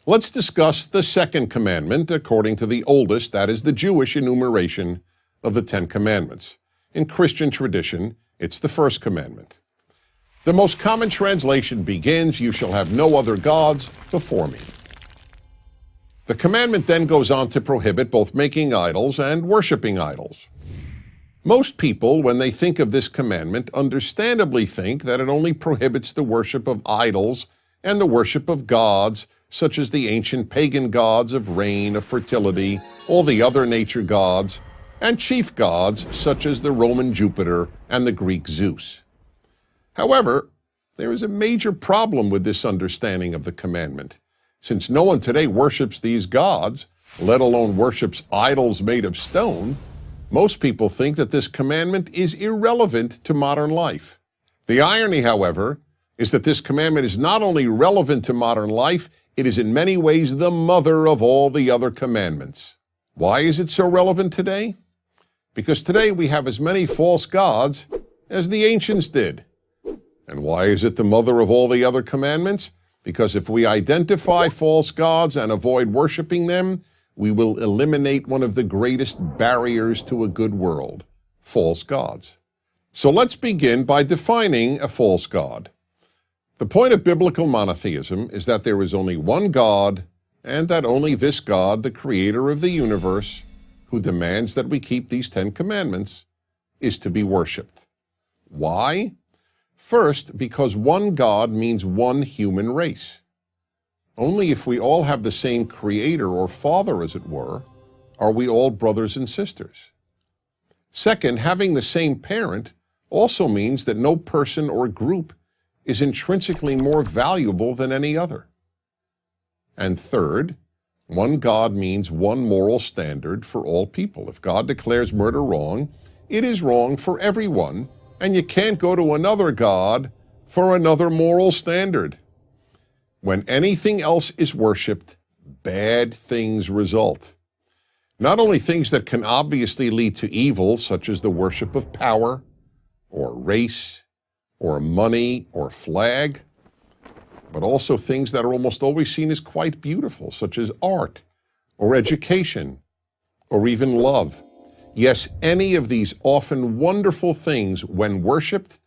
Let's discuss the second commandment according to the oldest, that is the Jewish enumeration of the Ten Commandments. In Christian tradition, it's the first commandment. The most common translation begins, "You shall have no other gods before me." The commandment then goes on to prohibit both making idols and worshiping idols. Most people, when they think of this commandment, understandably think that it only prohibits the worship of idols and the worship of gods, such as the ancient pagan gods of rain, of fertility, all the other nature gods, and chief gods such as the Roman Jupiter and the Greek Zeus. However, there is a major problem with this understanding of the commandment. Since no one today worships these gods, let alone worships idols made of stone, most people think that this commandment is irrelevant to modern life. The irony, however, is that this commandment is not only relevant to modern life, it is in many ways the mother of all the other commandments. Why is it so relevant today? Because today we have as many false gods as the ancients did. And why is it the mother of all the other commandments? Because if we identify false gods and avoid worshiping them, we will eliminate one of the greatest barriers to a good world, false gods. So let's begin by defining a false god. The point of biblical monotheism is that there is only one God, and that only this God, the creator of the universe, who demands that we keep these 10 commandments, is to be worshipped. Why? First, because one God means one human race. Only if we all have the same creator or father, as it were, are we all brothers and sisters. Second, having the same parent also means that no person or group is intrinsically more valuable than any other. And third, one God means one moral standard for all people. If God declares murder wrong, it is wrong for everyone, and you can't go to another God for another moral standard. When anything else is worshipped, bad things result. Not only things that can obviously lead to evil, such as the worship of power, or race, or money, or flag, but also things that are almost always seen as quite beautiful, such as art, or education, or even love. Yes, any of these often wonderful things, when worshipped,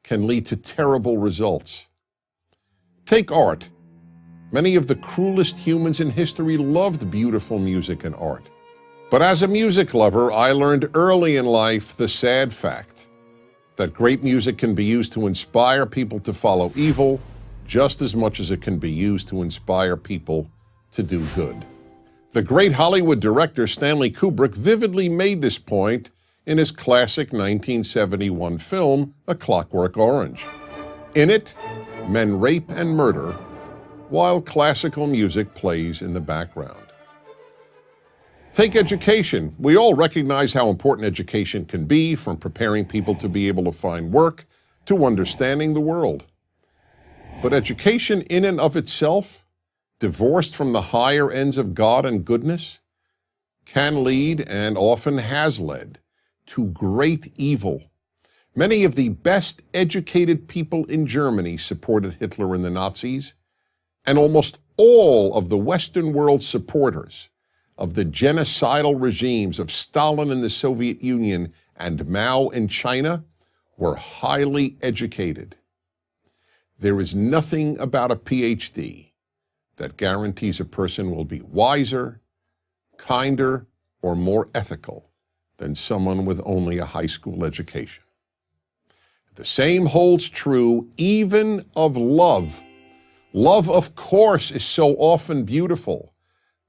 can lead to terrible results. Take art. Many of the cruelest humans in history loved beautiful music and art. But as a music lover, I learned early in life the sad fact that great music can be used to inspire people to follow evil just as much as it can be used to inspire people to do good. The great Hollywood director Stanley Kubrick vividly made this point in his classic 1971 film, A Clockwork Orange. In it, men rape and murder while classical music plays in the background. Take education. We all recognize how important education can be, from preparing people to be able to find work to understanding the world. But education in and of itself, divorced from the higher ends of God and goodness, can lead, and often has led, to great evil. Many of the best educated people in Germany supported Hitler and the Nazis, and almost all of the Western world supporters of the genocidal regimes of Stalin in the Soviet Union and Mao in China were highly educated. There is nothing about a PhD that guarantees a person will be wiser, kinder, or more ethical than someone with only a high school education. The same holds true even of love. Love, of course, is so often beautiful,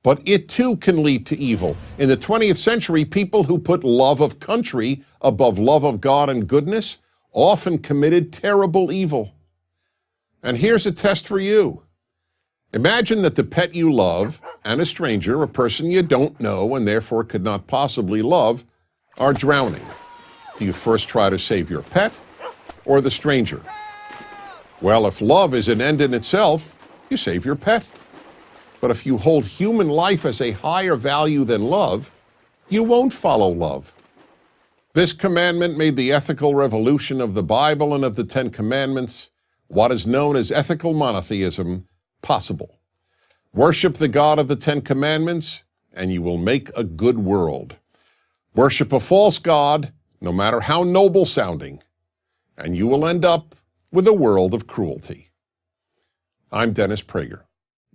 but it too can lead to evil. In the 20th century, people who put love of country above love of God and goodness often committed terrible evil. And here's a test for you. Imagine that the pet you love and a stranger, a person you don't know and therefore could not possibly love, are drowning. Do you first try to save your pet or the stranger? Well, if love is an end in itself, you save your pet. But if you hold human life as a higher value than love, you won't follow love. This commandment made the ethical revolution of the Bible and of the 10 Commandments, what is known as ethical monotheism, possible. Worship the God of the Ten Commandments, and you will make a good world. Worship a false god, no matter how noble sounding, and you will end up with a world of cruelty. I'm Dennis Prager.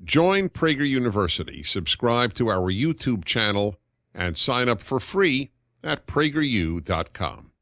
Join Prager University, subscribe to our YouTube channel, and sign up for free at prageru.com.